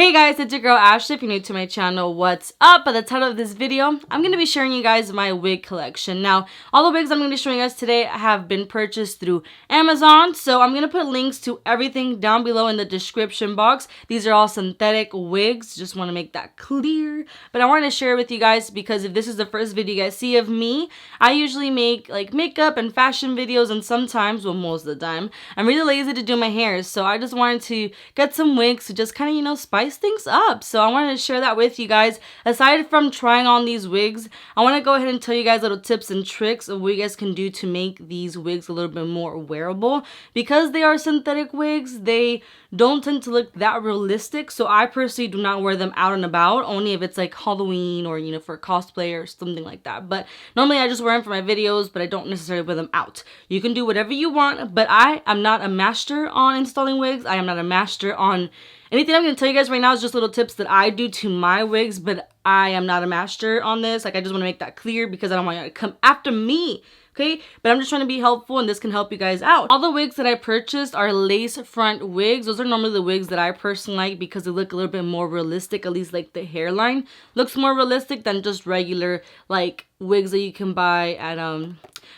Hey guys, it's your girl Ashley. If you're new to my channel, what's up? By the title of this video, I'm going to be sharing you guys my wig collection. Now, all the wigs I'm going to be showing you guys today have been purchased through Amazon, so I'm going to put links to everything down below in the description box. These are all synthetic wigs, just want to make that clear. But I wanted to share it with you guys because if this is the first video you guys see of me, I usually make like makeup and fashion videos, and sometimes, well, most of the time, I'm really lazy to do my hair, so I just wanted to get some wigs to just kind of, spice things up. So I wanted to share that with you guys. Aside from trying on these wigs, I want to go ahead and tell you guys little tips and tricks of what you guys can do to make these wigs a little bit more wearable. Because they are synthetic wigs, they don't tend to look that realistic, so I personally do not wear them out and about, only if it's like Halloween or for cosplay or something like that. But normally I just wear them for my videos, but I don't necessarily wear them out. You can do whatever you want, but I am not a master on installing wigs. I am not a master on anything I'm going to tell you guys right now is just little tips that I do to my wigs, but I am not a master on this. Like, I just want to make that clear because I don't want you to come after me, okay? But I'm just trying to be helpful, and this can help you guys out. All the wigs that I purchased are lace front wigs. Those are normally the wigs that I personally like because they look a little bit more realistic, at least like the hairline looks more realistic than just regular like wigs that you can buy at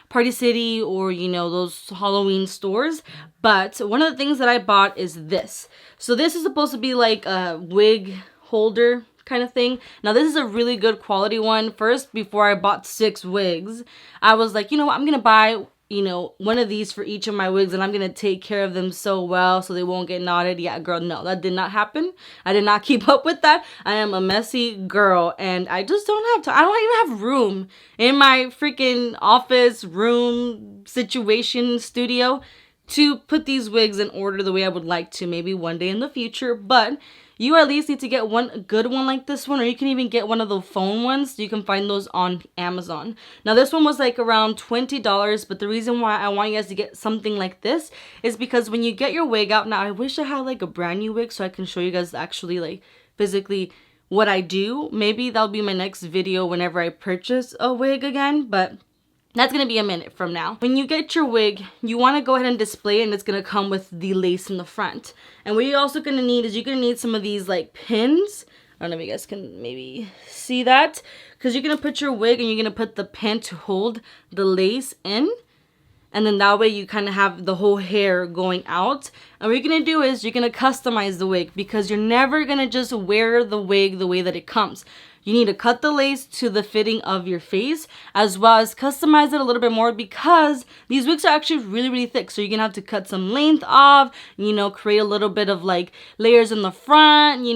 Party City or those Halloween stores. But one of the things that I bought is this. So this is supposed to be like a wig holder kind of thing. Now this is a really good quality one. First, before I bought 6 wigs, I was like, you know what, I'm gonna buy one of these for each of my wigs, and I'm gonna take care of them so well so they won't get knotted. Yeah, girl, no, that did not happen. I did not keep up with that. I am a messy girl, and I just don't have time. I don't even have room in my freaking office room situation studio to put these wigs in order the way I would like to, maybe one day in the future. But you at least need to get one good one like this one, or you can even get one of the phone ones. You can find those on Amazon. Now this one was like around $20, but the reason why I want you guys to get something like this is because when you get your wig out, now I wish I had like a brand new wig so I can show you guys actually like physically what I do. Maybe that'll be my next video whenever I purchase a wig again, but that's going to be a minute from now. When you get your wig, you want to go ahead and display it, and it's going to come with the lace in the front. And what you're also going to need is you're going to need some of these like pins. I don't know if you guys can maybe see that. Because you're going to put your wig and you're going to put the pin to hold the lace in. And then that way you kind of have the whole hair going out. And what you're going to do is you're going to customize the wig, because you're never going to just wear the wig the way that it comes. You need to cut the lace to the fitting of your face, as well as customize it a little bit more, because these wigs are actually really, really thick. So you're going to have to cut some length off, create a little bit of like layers in the front,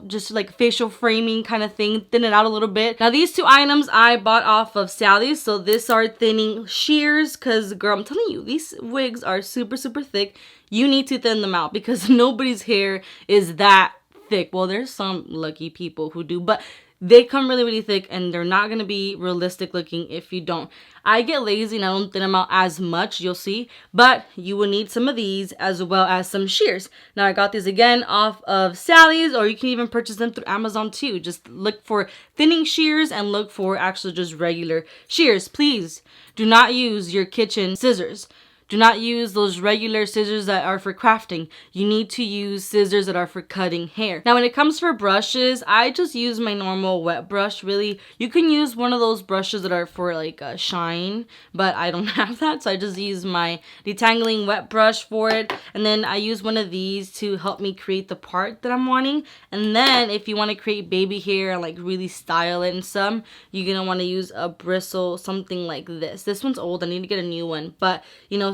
just like facial framing kind of thing, thin it out a little bit. Now these 2 items I bought off of Sally's. So these are thinning shears, because girl, I'm telling you, these wigs are super, super thick. You need to thin them out because nobody's hair is that thick. Well, there's some lucky people who do, but they come really, really thick, and they're not going to be realistic looking if you don't. I get lazy and I don't thin them out as much, you'll see. But you will need some of these as well as some shears. Now, I got these again off of Sally's, or you can even purchase them through Amazon too. Just look for thinning shears and look for actually just regular shears. Please do not use your kitchen scissors. Do not use those regular scissors that are for crafting. You need to use scissors that are for cutting hair. Now, when it comes for brushes, I just use my normal wet brush, really. You can use one of those brushes that are for like shine, but I don't have that, so I just use my detangling wet brush for it. And then I use one of these to help me create the part that I'm wanting. And then if you want to create baby hair and like really style it and some, you're going to want to use a bristle, something like this. This one's old. I need to get a new one, but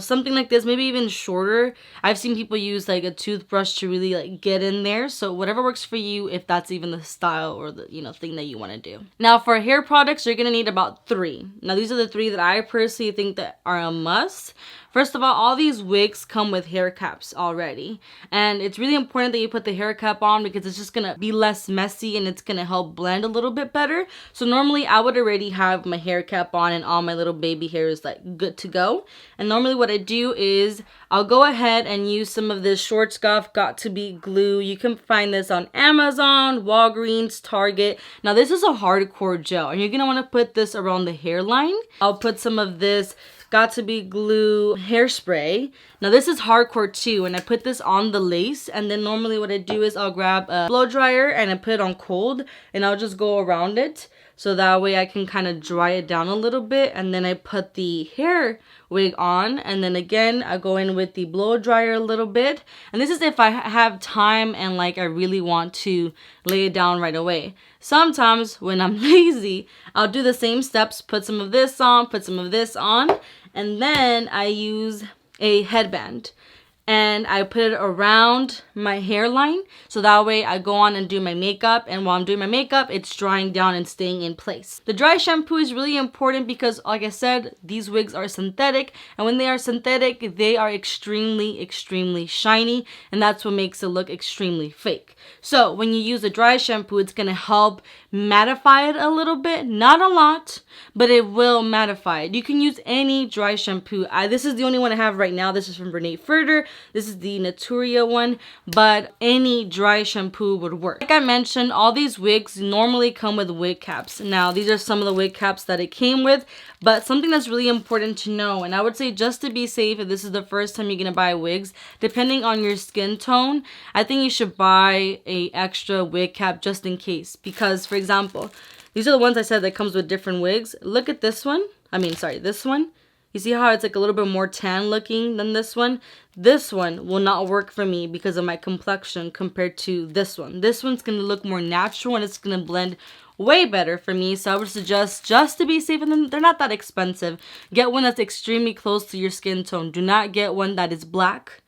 something like this, maybe even shorter. I've seen people use like a toothbrush to really like get in there. So whatever works for you, if that's even the style or the thing that you want to do. Now for hair products, you're gonna need about 3. Now these are the 3 that I personally think that are a must. First of all these wigs come with hair caps already, and it's really important that you put the hair cap on because it's just gonna be less messy and it's gonna help blend a little bit better. So normally I would already have my hair cap on and all my little baby hair is like good to go. And normally what I do is I'll go ahead and use some of this Schwarzkopf Got2b glue. You can find this on Amazon, Walgreens, Target. Now this is a hardcore gel, and you're gonna want to put this around the hairline. I'll put some of this Got To Be Glue hairspray. Now this is hardcore too, and I put this on the lace, and then normally what I do is I'll grab a blow dryer and I put it on cold, and I'll just go around it. So that way I can kind of dry it down a little bit, and then I put the hair wig on, and then again I go in with the blow dryer a little bit. And this is if I have time and like I really want to lay it down right away. Sometimes when I'm lazy, I'll do the same steps, put some of this on, put some of this on, and then I use a headband. And I put it around my hairline, so that way I go on and do my makeup, and while I'm doing my makeup, it's drying down and staying in place. The dry shampoo is really important because, like I said, these wigs are synthetic, and when they are synthetic, they are extremely shiny, and that's what makes it look extremely fake. So when you use a dry shampoo, it's gonna help mattify it a little bit, not a lot, but it will mattify it. You can use any dry shampoo. This is the only one I have right now. This is from Brunette Synthetic Wig. This is the Naturia one, but any dry shampoo would work. Like I mentioned, all these wigs normally come with wig caps. Now, these are some of the wig caps that it came with, but something that's really important to know, and I would say just to be safe, if this is the first time you're gonna buy wigs, depending on your skin tone, I think you should buy a extra wig cap just in case. Because, for example, these are the ones I said that comes with different wigs. Look at this one. This one. You see how it's like a little bit more tan looking than this one? This one will not work for me because of my complexion compared to this one. This one's going to look more natural and it's going to blend way better for me. So I would suggest, just to be safe, and then they're not that expensive, get one that's extremely close to your skin tone. Do not get one that is black.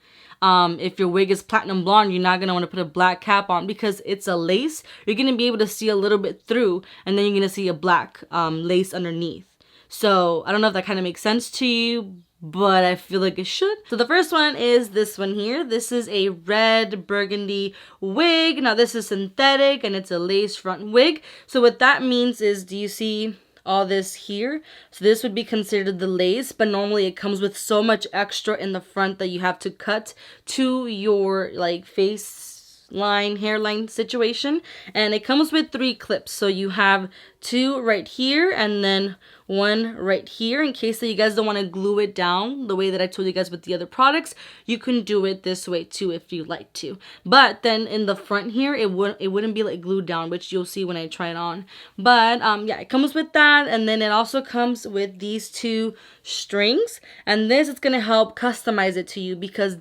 If your wig is platinum blonde, you're not going to want to put a black cap on because it's a lace. You're going to be able to see a little bit through, and then you're going to see a black lace underneath. So I don't know if that kind of makes sense to you, but I feel like it should. So the first one is this one here. This is a red burgundy wig. Now this is synthetic and it's a lace front wig. So what that means is, do you see all this here? So this would be considered the lace, but normally it comes with so much extra in the front that you have to cut to your like face line, hairline situation. And it comes with 3 clips. So you have 2 right here and then 1 right here. In case that you guys don't want to glue it down the way that I told you guys with the other products, you can do it this way too if you like to. But then in the front here, it wouldn't be like glued down, which you'll see when I try it on. But yeah, it comes with that, and then it also comes with these 2 strings, and this is gonna help customize it to you because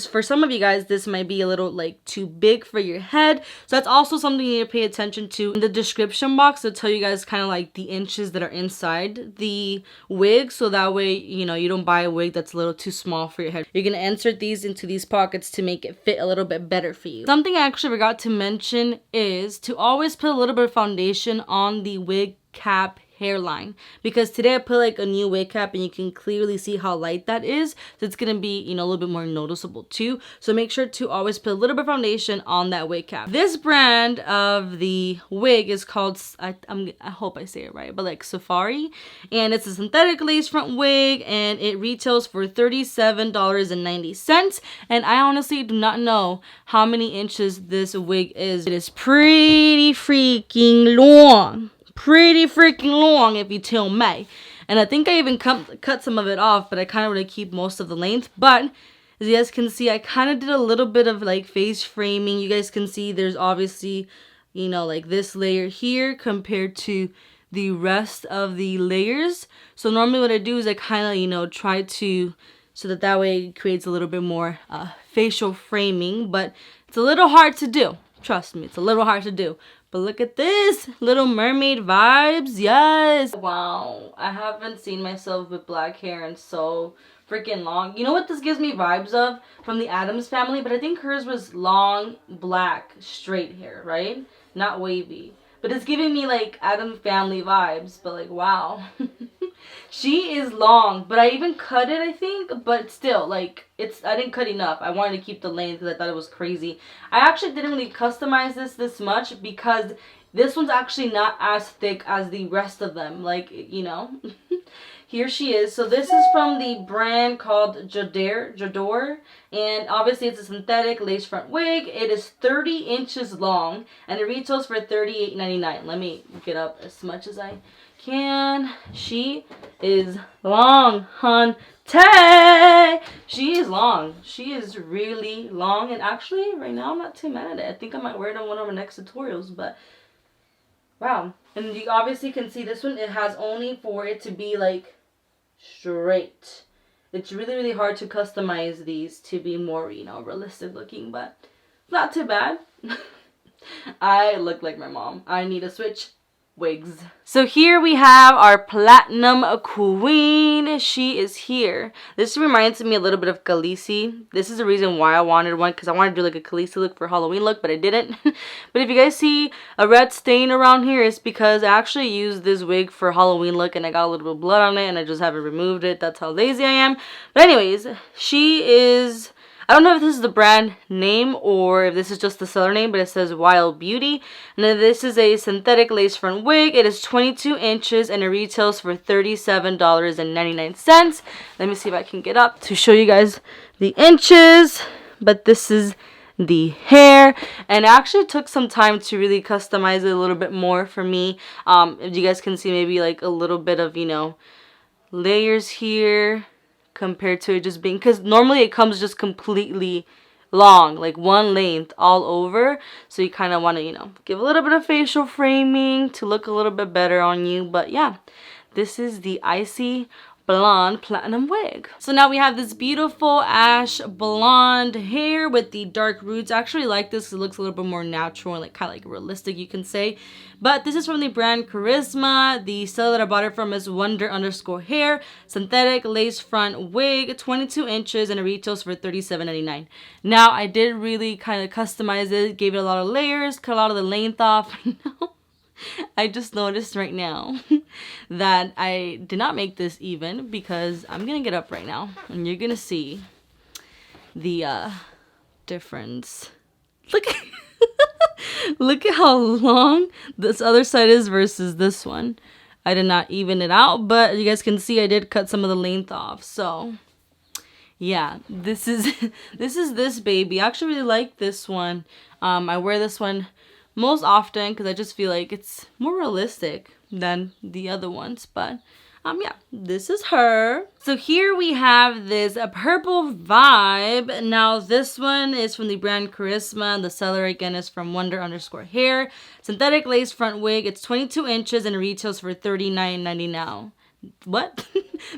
for some of you guys this might be a little like too big for your head. So that's also something you need to pay attention to. In the description box, it'll tell you guys kind of like the inches that are inside the wig, so that way you know you don't buy a wig that's a little too small for your head. You're gonna insert these into these pockets to make it fit a little bit better for you. Something I actually forgot to mention is to always put a little bit of foundation on the wig cap hairline, because today I put like a new wig cap and you can clearly see how light that is, so it's gonna be, you know, a little bit more noticeable too. So make sure to always put a little bit of foundation on that wig cap. This brand of the wig is called, I hope I say it right, but like Safari, and it's a synthetic lace front wig, and it retails for $37.90. And I honestly do not know how many inches this wig is. It is pretty freaking long. Pretty freaking long if you tell me. And I think I even cut some of it off, but I kind of want to keep most of the length. But as you guys can see, I kind of did a little bit of like face framing. You guys can see there's obviously, you know, like this layer here compared to the rest of the layers. So normally what I do is I kind of, you know, try to, so that way it creates a little bit more facial framing, but it's a little hard to do. Trust me, it's a little hard to do. But look at this, Little Mermaid vibes, yes. Wow, I haven't seen myself with black hair in so freaking long. You know what this gives me vibes of? From the Addams Family, but I think hers was long, black, straight hair, right? Not wavy. But it's giving me like Addams Family vibes, but like, wow. She is long, but I even cut it, I think, but still, like, I didn't cut enough. I wanted to keep the length because I thought it was crazy. I actually didn't really customize this much because this one's actually not as thick as the rest of them, like, you know. here she is. So this is from the brand called Jador, and obviously it's a synthetic lace front wig. It is 30 inches long, and it retails for $38.99. Let me get up as much as I can. She is long, Tay. She is long. She is really long, and actually right now I'm not too mad at it. I think I might wear it on one of my next tutorials, but wow. And you obviously can see this one, it has only for it to be like straight. It's really, really hard to customize these to be more, you know, realistic looking, but not too bad. I look like my mom. I need to switch wigs. So here we have our platinum queen. She is here. This reminds me a little bit of Khaleesi. This is the reason why I wanted one, because I wanted to do like a Khaleesi look for Halloween look, but I didn't. But if you guys see a red stain around here, it's because I actually used this wig for Halloween look and I got a little bit of blood on it and I just haven't removed it. That's how lazy I am. But anyways, she is, I don't know if this is the brand name or if this is just the seller name, but it says Wild Beauty. And then this is a synthetic lace front wig. It is 22 inches and it retails for $37.99. Let me see if I can get up to show you guys the inches. But this is the hair, and it actually took some time to really customize it a little bit more for me. If you guys can see maybe like a little bit of, you know, layers here compared to it just being, because normally it comes just completely long, like one length all over, so you kind of want to, you know, give a little bit of facial framing to look a little bit better on you. But yeah, this is the icy blonde platinum wig. So now we have this beautiful ash blonde hair with the dark roots. I actually like this. It looks a little bit more natural and like kind of like realistic, you can say. But this is from the brand Charismaa. The seller that I bought it from is Wonder_hair. Synthetic lace front wig, 22 inches, and it retails for $37.99. Now I did really kind of customize it, gave it a lot of layers, cut a lot of the length off. I just noticed right now that I did not make this even, because I'm gonna get up right now and you're gonna see the difference. Look at look at how long this other side is versus this one. I did not even it out, but you guys can see I did cut some of the length off. So yeah, this is this baby. I actually really like this one. I wear this one most often because I just feel like it's more realistic than the other ones. But yeah, this is her. So here we have this purple vibe. Now this one is from the brand Charismaa. The seller again is from Wonder_hair. Synthetic lace front wig. It's 22 inches and it retails for $39.99 now. What?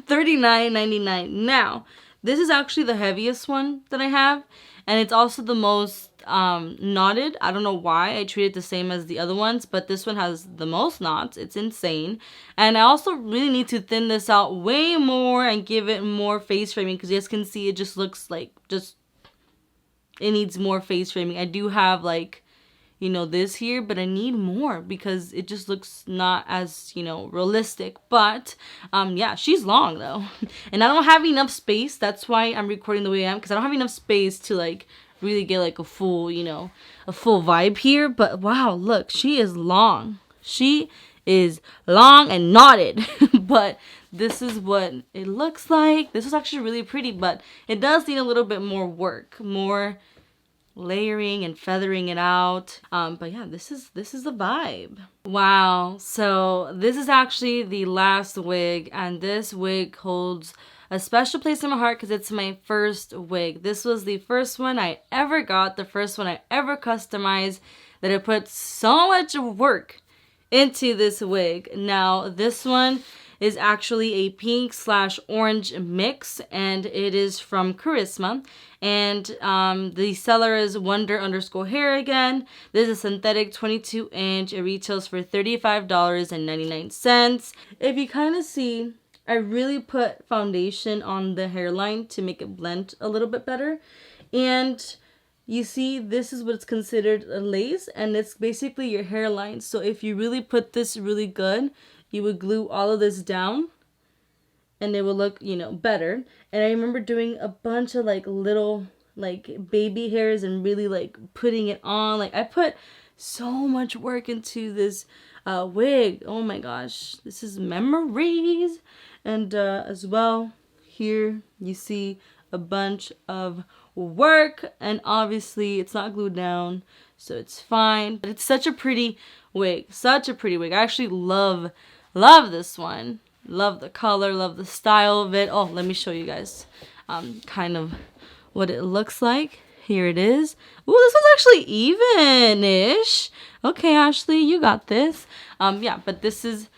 $39.99 now. This is actually the heaviest one that I have, and it's also the most knotted. I don't know why I treat it the same as the other ones, but this one has the most knots. It's insane. And I also really need to thin this out way more and give it more face framing, because you guys can see it just looks like it needs more face framing. I do have like, you know, this here, but I need more because it just looks not as, you know, realistic. But yeah, she's long though, and I don't have enough space. That's why I'm recording the way I am, because I don't have enough space to like really get like a full, you know, a full vibe here. But wow, look, she is long. She is long and knotted. But this is what it looks like. This is actually really pretty, but it does need a little bit more work, more layering and feathering it out. But yeah, this is the vibe. Wow. So this is actually the last wig, and this wig holds a special place in my heart because it's my first wig. This was the first one I ever got, the first one I ever customized, that I put so much work into this wig. Now this one is actually a pink/orange mix, and it is from Charismaa, and the seller is Wonder_hair again. This is synthetic 22 inch. It retails for $35.99. If you kind of see, I really put foundation on the hairline to make it blend a little bit better. And you see, this is what's considered a lace, and it's basically your hairline. So if you really put this really good, you would glue all of this down and it will look, you know, better. And I remember doing a bunch of like little like baby hairs and really like putting it on. Like I put so much work into this wig. Oh my gosh, this is memories. And as well, here you see a bunch of work, and obviously it's not glued down, so it's fine. But it's such a pretty wig, such a pretty wig. I actually love this one. Love the color, love the style of it. Oh, let me show you guys kind of what it looks like. Here it is. Ooh, this one's actually even-ish. Okay, Ashley, you got this. Yeah, but this is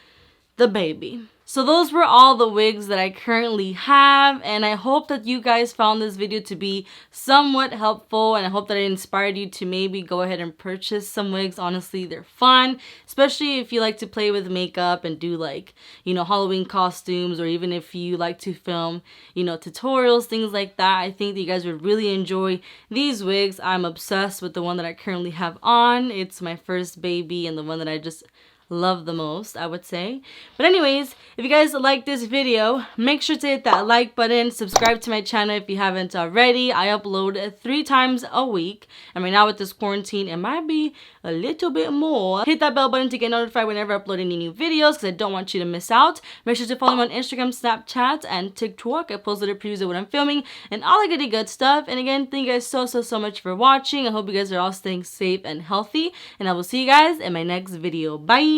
the baby. So those were all the wigs that I currently have, and I hope that you guys found this video to be somewhat helpful, and I hope that it inspired you to maybe go ahead and purchase some wigs. Honestly, they're fun, especially if you like to play with makeup and do, like, you know, Halloween costumes, or even if you like to film, you know, tutorials, things like that. I think that you guys would really enjoy these wigs. I'm obsessed with the one that I currently have on. It's my first baby and the one that I just love the most, I would say. But anyways, if you guys like this video, make sure to hit that like button, subscribe to my channel if you haven't already. I upload 3 times a week, and right now with this quarantine it might be a little bit more. Hit that bell button to get notified whenever I upload any new videos, because I don't want you to miss out. Make sure to follow me on Instagram, Snapchat, and TikTok. I post little previews of what I'm filming and all the goody good stuff. And again, thank you guys so much for watching. I hope you guys are all staying safe and healthy, and I will see you guys in my next video. Bye.